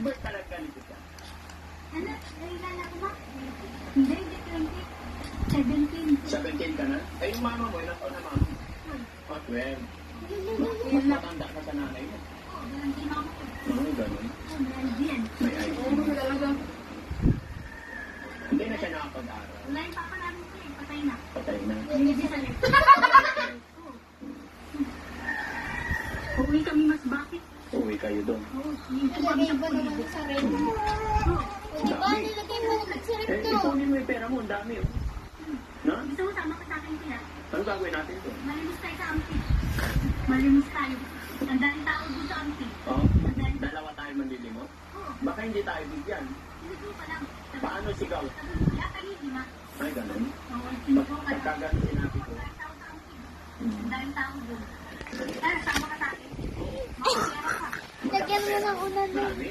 birth talaga ganito siya. Ano? Nailan ako ba? Hindi, 20. 17. 17 ka na? Ay, yung mama mo, ilang taon na mama? 12. Mas matanda ka sa nanay mo. Oo, ganun din ako. Oo, ganun. Oo, meron din. May ID. Oo, talaga. Hindi na siya nakapag-aral. Wala yung papa namin ko eh, patay na. Patay na. Hindi siya salit. Uuwi kami mas bakit? Uwi kayo doon. Oo, dito kami sa pulido. sa rin. Oo. Di ba, nilagay mo naman sa rin Eh, to? ikunin mo yung pera mo, ang dami oh. No? Gusto mo sama ka sa akin kaya? Ano gagawin natin doon? Malimos tayo sa ampi. Malimos tayo. Ang daming tao doon sa ampi. Oh, Ang daming dalawa tayo manlilimo. Oo. Baka hindi tayo bigyan. Sinuto pa lang. Paano sigaw? Sabi mo, kaya kayo, di ba? Ay, ganun. Oo, sinuto ka lang. Pagkaganon sinabi ko. Ang tao sa ampi. Ang daming tao doon. Kaya sama ka sa akin. Makakaya ka. Lagyan mo ng ulan. Marami.